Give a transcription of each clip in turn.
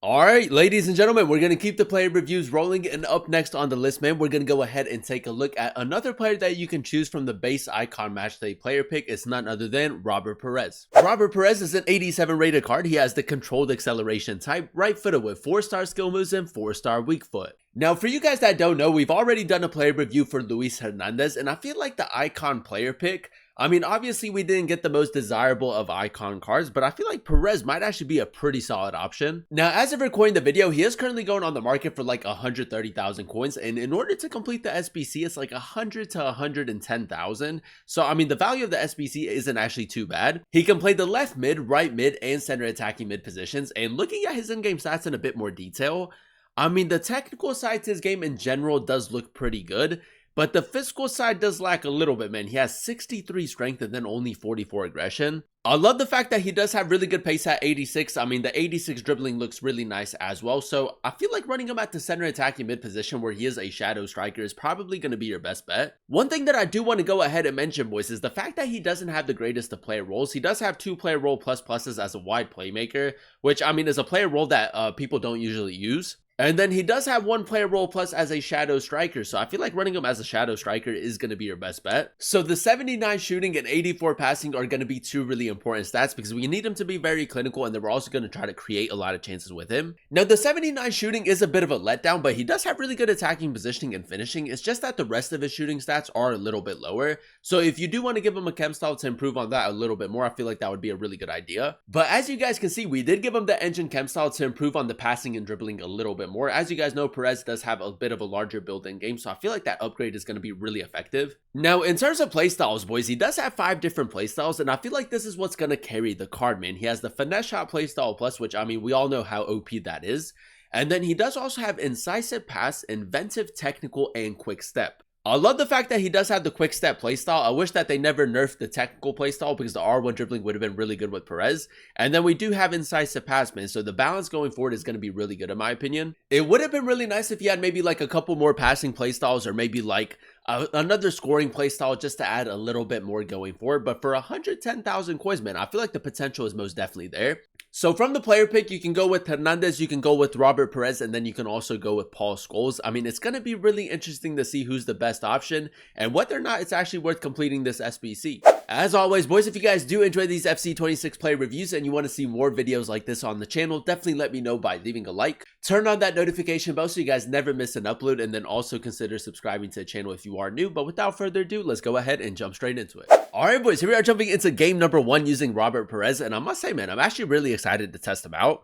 Alright, ladies and gentlemen, we're going to keep the player reviews rolling, and up next on the list, man, we're going to go ahead and take a look at another player that you can choose from the base Icon Matchday player pick. It's none other than Robert Pires. Robert Pires is an 87 rated card. He has the controlled acceleration type, right footed with 4-star skill moves and 4-star weak foot. Now, for you guys that don't know, we've already done a player review for Luis Hernandez, and I feel like the Icon player pick, I mean, obviously we didn't get the most desirable of Icon cards, but I feel like Pires might actually be a pretty solid option. Now, as of recording the video, he is currently going on the market for like 130,000 coins, and in order to complete the SBC, it's like 100 to 110,000. So, I mean, the value of the SBC isn't actually too bad. He can play the left mid, right mid, and center attacking mid positions, and looking at his in-game stats in a bit more detail, I mean, the technical side to his game in general does look pretty good, but the physical side does lack a little bit, man. He has 63 strength and then only 44 aggression. I love the fact that he does have really good pace at 86. I mean, the 86 dribbling looks really nice as well. So I feel like running him at the center attacking mid position where he is a shadow striker is probably going to be your best bet. One thing that I do want to go ahead and mention, boys, is the fact that he doesn't have the greatest of player roles. He does have 2 player role plus pluses as a wide playmaker, which I mean is a player role that people don't usually use. And then he does have 1 player role plus as a shadow striker, so I feel like running him as a shadow striker is going to be your best bet. So the 79 shooting and 84 passing are going to be 2 really important stats because we need him to be very clinical, and then we're also going to try to create a lot of chances with him. Now the 79 shooting is a bit of a letdown, but he does have really good attacking, positioning, and finishing. It's just that the rest of his shooting stats are a little bit lower. So if you do want to give him a chem style to improve on that a little bit more, I feel like that would be a really good idea. But as you guys can see, we did give him the engine chem style to improve on the passing and dribbling a little bit more. As you guys know, Pires does have a bit of a larger build in game, so I feel like that upgrade is going to be really effective. Now, in terms of playstyles, boys, he does have 5 different playstyles, and I feel like this is what's going to carry the card, man. He has the finesse shot playstyle plus, which I mean, we all know how OP that is. And then he does also have incisive pass, inventive, technical, and quick step. I love the fact that he does have the quick step playstyle. I wish that they never nerfed the technical playstyle because the R1 dribbling would have been really good with Pires. And then we do have incisive pass, man. So the balance going forward is going to be really good in my opinion. It would have been really nice if he had maybe like a couple more passing playstyles or maybe like another scoring playstyle just to add a little bit more going forward. But for 110,000 coins, man, I feel like the potential is most definitely there. So from the player pick, you can go with Hernandez, you can go with Robert Pires, and then you can also go with Paul Scholes. I mean, it's going to be really interesting to see who's the best option and whether or not it's actually worth completing this SBC. As always, boys, if you guys do enjoy these FC26 player reviews and you want to see more videos like this on the channel, definitely let me know by leaving a like. Turn on that notification bell so you guys never miss an upload, and then also consider subscribing to the channel if you are new. But without further ado, let's go ahead and jump straight into it. Alright, boys, here we are jumping into game number 1 using Robert Pires, and I must say, man, I'm actually really excited to test him out.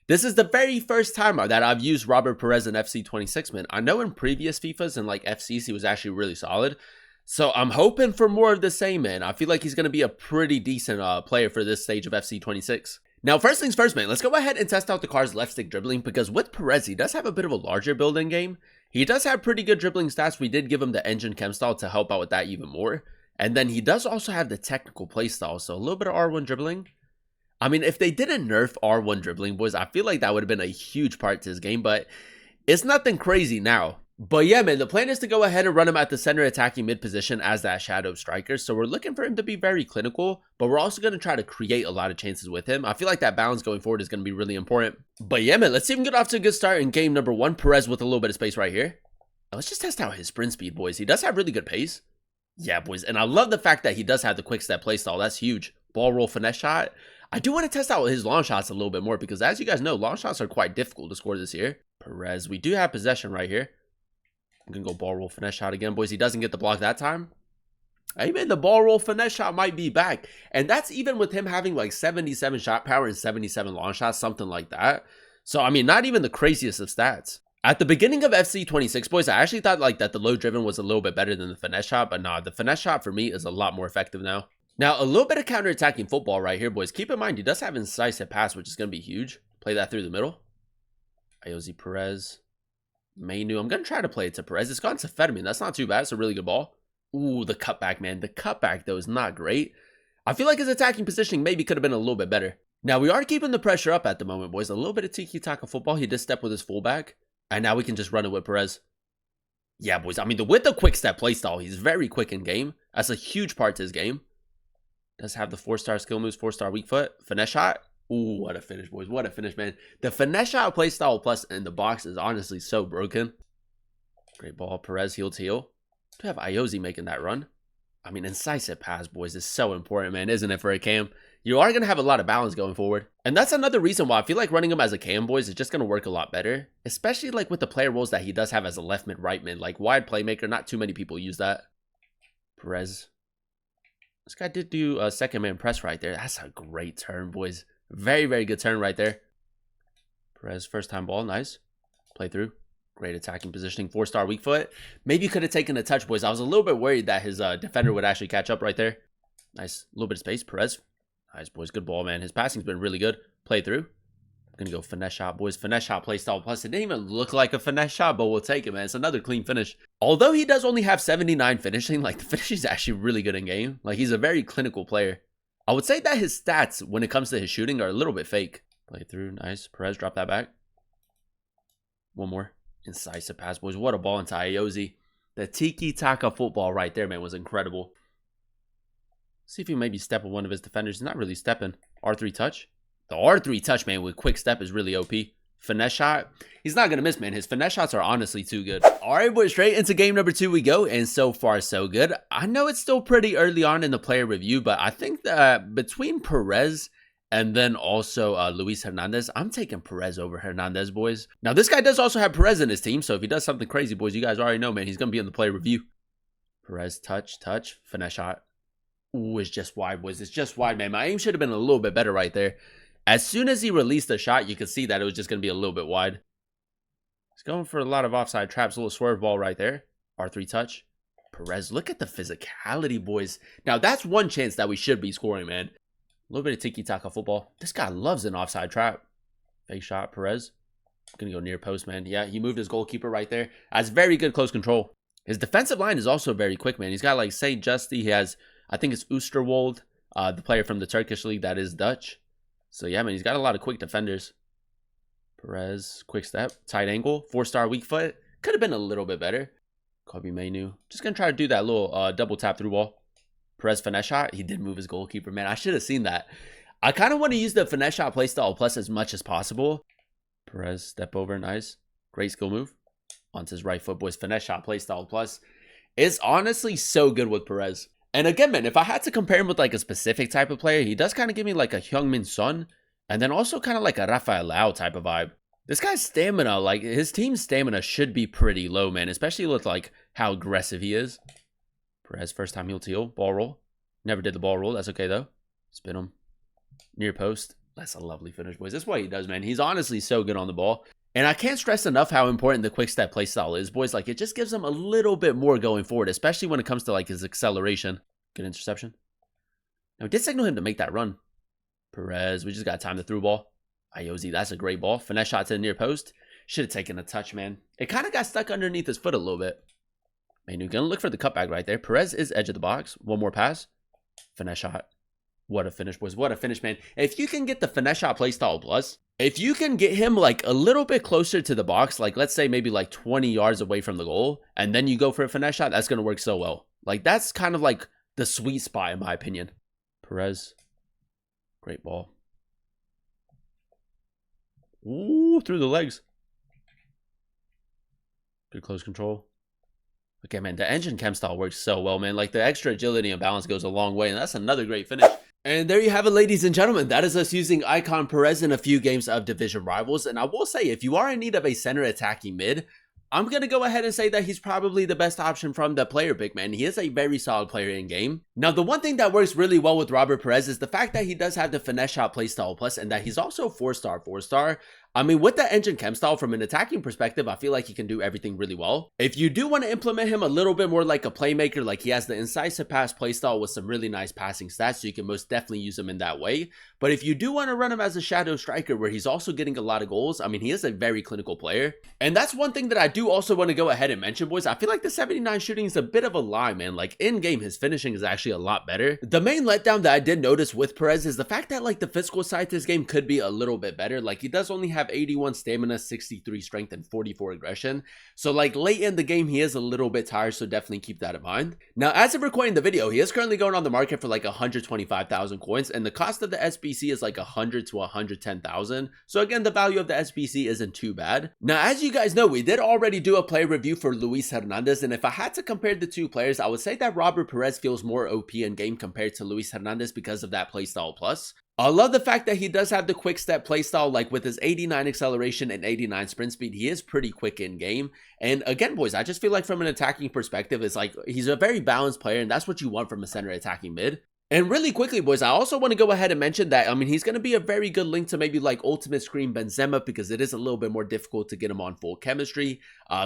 This is the very first time that I've used Robert Pires in FC26, man. I know in previous FIFAs and like FCs, he was actually really solid. So I'm hoping for more of the same, man. I feel like he's going to be a pretty decent player for this stage of FC26. Now, first things first, man, let's go ahead and test out the card's left stick dribbling because with Pires, he does have a bit of a larger build in game. He does have pretty good dribbling stats. We did give him the engine chem style to help out with that even more. And then he does also have the technical play style, so a little bit of R1 dribbling. I mean, if they didn't nerf R1 dribbling, boys, I feel like that would have been a huge part to his game, but it's nothing crazy now. But yeah, man, the plan is to go ahead and run him at the center attacking mid position as that shadow striker. So we're looking for him to be very clinical, but we're also going to try to create a lot of chances with him. I feel like that balance going forward is going to be really important. But yeah, man, let's see if we can get off to a good start in game number 1. Pires with a little bit of space right here. Now, let's just test out his sprint speed, boys. He does have really good pace. Yeah, boys, and I love the fact that he does have the quick step playstyle. That's huge. Ball roll finesse shot. I do want to test out his long shots a little bit more because as you guys know, long shots are quite difficult to score this year. Pires, we do have possession right here. I'm going to go ball roll finesse shot again, boys. He doesn't get the block that time. Hey, man, the ball roll finesse shot might be back. And that's even with him having like 77 shot power and 77 long shots, something like that. So, I mean, not even the craziest of stats. At the beginning of FC26, boys, I actually thought like that the low driven was a little bit better than the finesse shot, but nah, the finesse shot for me is a lot more effective now. Now, a little bit of counter-attacking football right here, boys. Keep in mind, he does have incisive pass, which is going to be huge. Play that through the middle. Iozi Pires. Mainu. I'm going to try to play it to Pires. It's gone to Fetterman. That's not too bad. It's a really good ball. Ooh, the cutback, man. The cutback, though, is not great. I feel like his attacking positioning maybe could have been a little bit better. Now, we are keeping the pressure up at the moment, boys. A little bit of tiki-taka football. He did step with his fullback. And now we can just run it with Pires. Yeah, boys. I mean, with the quick step playstyle, he's very quick in game. That's a huge part to his game. Does have the 4-star skill moves, 4-star weak foot. Finesse shot. Ooh, what a finish, boys. What a finish, man. The finesse shot playstyle plus in the box is honestly so broken. Great ball. Perez heel to heel. To have Iozi making that run. I mean, incisive pass, boys, is so important, man, isn't it, for a cam? You are going to have a lot of balance going forward. And that's another reason why I feel like running him as a cam, boys, is just going to work a lot better. Especially, like, with the player roles that he does have as a left mid, right mid. Like, wide playmaker, not too many people use that. Perez. This guy did do a second man press right there. That's a great turn, boys. Very, very good turn right there. Perez, first time ball. Nice. Play through. Great attacking positioning. 4-star weak foot. Maybe you could have taken a touch, boys. I was a little bit worried that his defender would actually catch up right there. Nice. A little bit of space. Perez. Nice, boys. Good ball, man. His passing's been really good. Play through. I'm going to go finesse shot, boys. Finesse shot play style plus. It didn't even look like a finesse shot, but we'll take it, man. It's another clean finish. Although he does only have 79 finishing, like, the finish is actually really good in game. Like, he's a very clinical player. I would say that his stats, when it comes to his shooting, are a little bit fake. Play through. Nice. Perez, drop that back. One more. Incisive pass, boys. What a ball into Iozi. The tiki-taka football right there, man, was incredible. See if he maybe step with one of his defenders. He's not really stepping. R3 touch. The R3 touch, man, with quick step is really OP. Finesse shot. He's not going to miss, man. His finesse shots are honestly too good. All right, boys, straight into game number 2 we go. And so far, so good. I know it's still pretty early on in the player review, but I think that between Perez and then also Luis Hernandez, I'm taking Perez over Hernandez, boys. Now, this guy does also have Perez in his team, so if he does something crazy, boys, you guys already know, man, he's going to be in the player review. Perez, touch, finesse shot. Ooh, it's just wide, boys. It's just wide, man. My aim should have been a little bit better right there. As soon as he released the shot, you could see that it was just going to be a little bit wide. He's going for a lot of offside traps. A little swerve ball right there. R3 touch. Perez, look at the physicality, boys. Now, that's one chance that we should be scoring, man. A little bit of tiki-taka football. This guy loves an offside trap. Fake shot, Perez. Going to go near post, man. Yeah, he moved his goalkeeper right there. That's very good close control. His defensive line is also very quick, man. He's got, like, St. Justy. He has, I think it's Oosterwolde, the player from the Turkish league that is Dutch. So, yeah, man, he's got a lot of quick defenders. Perez, quick step, tight angle, 4-star weak foot. Could have been a little bit better. Kobe Mainu. Just going to try to do that little double tap through ball. Perez finesse shot. He did move his goalkeeper, man. I should have seen that. I kind of want to use the finesse shot playstyle plus as much as possible. Perez, step over, nice. Great skill move. Onto his right foot, boys. Finesse shot playstyle plus. It's honestly so good with Perez. And again, man, if I had to compare him with like a specific type of player, he does kind of give me like a Heung-min Son, and then also kind of like a Rafael Leao type of vibe. This guy's stamina, like his team's stamina should be pretty low, man, especially with like how aggressive he is. Perez, first time heel to heel, ball roll. Never did the ball roll. That's okay though. Spin him. Near post. That's a lovely finish, boys. That's what he does, man. He's honestly so good on the ball. And I can't stress enough how important the quick step playstyle is, boys. Like, it just gives him a little bit more going forward, especially when it comes to, like, his acceleration. Good interception. Now, we did signal him to make that run. Perez, we just got time to through ball. Iozi, that's a great ball. Finesse shot to the near post. Should have taken a touch, man. It kind of got stuck underneath his foot a little bit. Mainu gonna look for the cutback right there. Perez is edge of the box. One more pass. Finesse shot. What a finish, boys. What a finish, man. If you can get the finesse shot playstyle plus, if you can get him like a little bit closer to the box, like let's say maybe like 20 yards away from the goal, and then you go for a finesse shot, that's going to work so well. Like that's kind of like the sweet spot in my opinion. Perez. Great ball. Ooh, through the legs. Good close control. Okay, man, the engine chem style works so well, man. Like the extra agility and balance goes a long way, and that's another great finish. And there you have it, ladies and gentlemen. That is us using Icon Pires in a few games of Division Rivals. And I will say, if you are in need of a center attacking mid, I'm going to go ahead and say that he's probably the best option from the player pick, man. He is a very solid player in game. Now, the one thing that works really well with Robert Pires is the fact that he does have the finesse shot playstyle plus, and that he's also 4-star. I mean, with the engine chem style from an attacking perspective, I feel like he can do everything really well. If you do want to implement him a little bit more like a playmaker, like he has the incisive pass playstyle with some really nice passing stats, so you can most definitely use him in that way. But if you do want to run him as a shadow striker where he's also getting a lot of goals, I mean, he is a very clinical player. And that's one thing that I do also want to go ahead and mention, boys. I feel like the 79 shooting is a bit of a lie, man. Like in game, his finishing is actually a lot better. The main letdown that I did notice with Pires is the fact that like the physical side to his game could be a little bit better. Like he does only have 81 stamina, 63 strength, and 44 aggression. So like late in the game, he is a little bit tired, so definitely keep that in mind. Now, as of recording the video, he is currently going on the market for like 125,000 coins, and the cost of the SBC SBC is like 100 to 110,000. So again, the value of the SBC isn't too bad. Now, as you guys know, we did already do a player review for Luis Hernandez, and if I had to compare the two players, I would say that Robert Perez feels more OP in game compared to Luis Hernandez because of that playstyle plus. I love the fact that he does have the quick step playstyle, like with his 89 acceleration and 89 sprint speed, he is pretty quick in game. And again, boys, I just feel like from an attacking perspective, it's like he's a very balanced player, and that's what you want from a center attacking mid. And really quickly, boys, I also want to go ahead and mention that, I mean, he's going to be a very good link to maybe like Ultimate Screen Benzema, because it is a little bit more difficult to get him on full chemistry,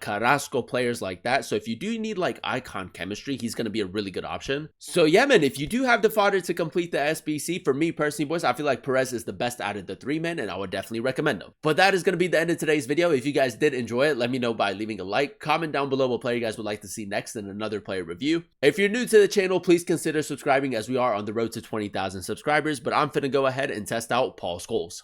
Carrasco, players like that. So if you do need like Icon chemistry, he's going to be a really good option. So yeah, man, if you do have the fodder to complete the SBC, for me personally, boys, I feel like Perez is the best out of the three men, and I would definitely recommend him. But that is going to be the end of today's video. If you guys did enjoy it, let me know by leaving a like, comment down below what player you guys would like to see next in another player review. If you're new to the channel, please consider subscribing, as we are on the road to 20,000 subscribers. But I'm finna go ahead and test out Paul Scholes.